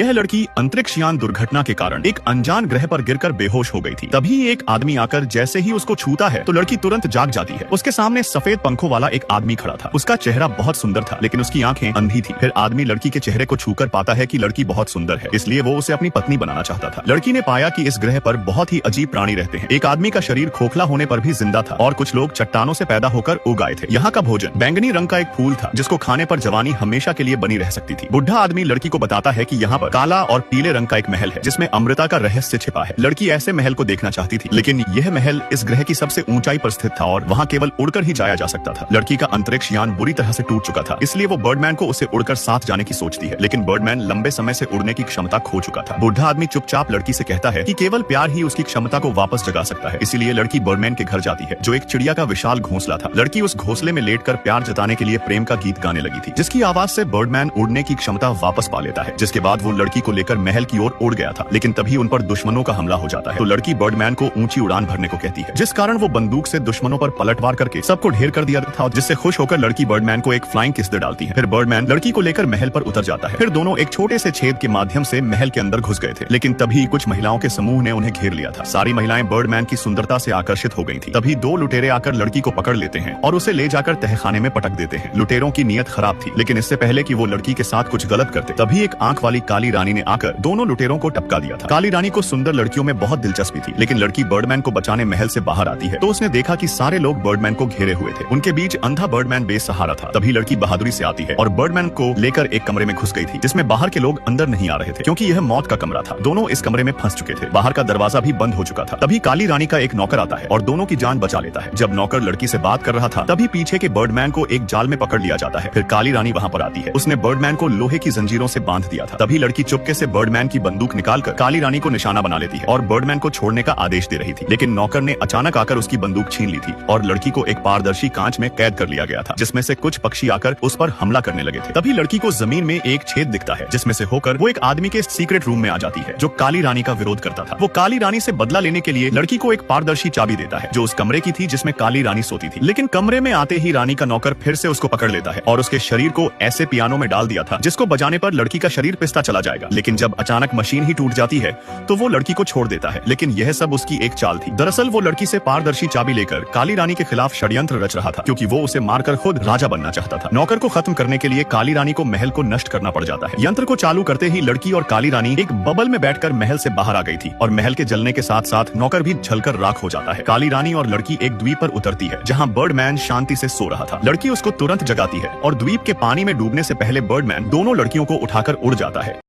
यह लड़की अंतरिक्ष यान दुर्घटना के कारण एक अनजान ग्रह पर गिरकर बेहोश हो गई थी। तभी एक आदमी आकर जैसे ही उसको छूता है तो लड़की तुरंत जाग जाती है। उसके सामने सफेद पंखों वाला एक आदमी खड़ा था। उसका चेहरा बहुत सुंदर था, लेकिन उसकी आंखें अंधी थी। फिर आदमी लड़की के चेहरे को छूकर पाता है कि लड़की बहुत सुंदर है, इसलिए वो उसे अपनी पत्नी बनाना चाहता था। लड़की ने पाया कि इस ग्रह पर बहुत ही अजीब प्राणी रहते हैं। एक आदमी का शरीर खोखला होने पर भी जिंदा था और कुछ लोग चट्टानों से पैदा होकर उग आए थे। यहाँ का भोजन बैंगनी रंग का एक फूल था, जिसको खाने पर जवानी हमेशा के लिए बनी रह सकती थी। बुढ़ा आदमी लड़की को बताता है कि यहाँ पर काला और पीले रंग का एक महल है, जिसमें अमृता का रहस्य छिपा है। लड़की ऐसे महल को देखना चाहती थी, लेकिन यह महल इस ग्रह की सबसे ऊंचाई पर स्थित था और वहाँ केवल उड़कर ही जाया जा सकता था। लड़की का अंतरिक्ष यान बुरी तरह से टूट चुका था, इसलिए वो बर्डमैन को उसे उड़कर साथ जाने की सोचती है, लेकिन बर्डमैन लंबे समय से उड़ने की क्षमता खो चुका था। बुढ़ा आदमी चुपचाप लड़की से कहता है कि केवल प्यार ही उसकी क्षमता को वापस जगा सकता है, इसीलिए लड़की बर्डमैन के घर जाती है, जो एक चिड़िया का विशाल घोंसला था। लड़की उस घोंसले में लेटकर प्यार जताने के लिए प्रेम का गीत गाने लगी थी, जिसकी आवाज से बर्डमैन उड़ने की क्षमता वापस पा लेता है। जिसके बाद वो लड़की को लेकर महल की ओर उड़ गया था, लेकिन तभी उन पर दुश्मनों का हमला हो जाता है। तो लड़की बर्डमैन को ऊंची उड़ान भरने को कहती है, जिस कारण वो बंदूक से दुश्मनों पर पलटवार करके सबको ढेर कर दिया था, जिससे खुश होकर लड़की बर्डमैन को एक फ्लाइंग किस दे डालती है। फिर बर्डमैन लड़की को लेकर महल पर उतर जाता है। फिर दोनों एक छोटे से छेद के माध्यम से महल के अंदर घुस गए थे, लेकिन तभी कुछ महिलाओं के समूह ने उन्हें घेर लिया था। सारी महिलाएं बर्डमैन की सुंदरता से आकर्षित हो गई थी। तभी दो लुटेरे आकर लड़की को पकड़ लेते हैं और उसे ले जाकर तहखाने में पटक देते हैं। लुटेरों की नीयत खराब थी, लेकिन इससे पहले कि वो लड़की के साथ कुछ गलत करते, तभी एक आंख वाली काली रानी ने आकर दोनों लुटेरों को टपका दिया था। काली रानी को सुंदर लड़कियों में बहुत दिलचस्पी थी, लेकिन लड़की बर्डमैन को बचाने महल से बाहर आती है तो उसने देखा कि सारे लोग बर्डमैन को घेरे हुए थे। उनके बीच अंधा बर्डमैन बेसहारा था। तभी लड़की बहादुरी से आती है और बर्डमैन को लेकर एक कमरे में घुस गई थी, जिसमें बाहर के लोग अंदर नहीं आ रहे थे, क्योंकि यह मौत का कमरा था। दोनों इस कमरे में फंस चुके थे। बाहर का दरवाजा भी बंद हो चुका था। तभी काली रानी का एक नौकर आता है और दोनों की जान बचा लेता है। जब नौकर लड़की से बात कर रहा था, तभी पीछे के बर्डमैन को एक जाल में पकड़ लिया जाता है। फिर काली रानी वहाँ पर आती है। उसने बर्डमैन को लोहे की जंजीरों से बांध दिया था। तभी लड़की चुपके से बर्डमैन की बंदूक निकालकर काली रानी को निशाना बना लेती है और बर्डमैन को छोड़ने का आदेश दे रही थी, लेकिन नौकर ने अचानक आकर उसकी बंदूक छीन ली थी और लड़की को एक पारदर्शी कांच में कैद कर लिया गया था, जिसमें से कुछ पक्षी आकर उस पर हमला करने लगे थे। तभी लड़की को जमीन में एक छेद दिखता है, जिसमें से होकर वो एक आदमी के सीक्रेट रूम में आ जाती है, जो काली रानी का विरोध करता था। वो काली रानी से बदला लेने के लिए लड़की को एक पारदर्शी चाबी देता है, जो उस कमरे की थी जिसमें काली रानी सोती थी। लेकिन कमरे में आते ही रानी का नौकर फिर से उसको पकड़ लेता है और उसके शरीर को ऐसे पियानो में डाल दिया था, जिसको बजाने पर लड़की का शरीर पिसता चला जाएगा। लेकिन जब अचानक मशीन ही टूट जाती है तो वो लड़की को छोड़ देता है, लेकिन यह सब उसकी एक चाल थी। दरअसल वो लड़की से पारदर्शी चाबी लेकर काली रानी के खिलाफ षड्यंत्र रच रहा था, क्योंकि वो उसे मारकर खुद राजा बनना चाहता था। नौकर को खत्म करने के लिए काली रानी को महल को नष्ट करना पड़ जाता है। यंत्र को चालू करते ही लड़की और काली रानी एक बबल में बैठकर महल से बाहर आ गई थी और महल के जलने के साथ साथ नौकर भी जलकर राख हो जाता है। काली रानी और लड़की एक द्वीप पर उतरती है, जहाँ बर्डमैन शांति से सो रहा था। लड़की उसको तुरंत जगाती है और द्वीप के पानी में डूबने से पहले बर्डमैन दोनों लड़कियों को उठाकर उड़ जाता है।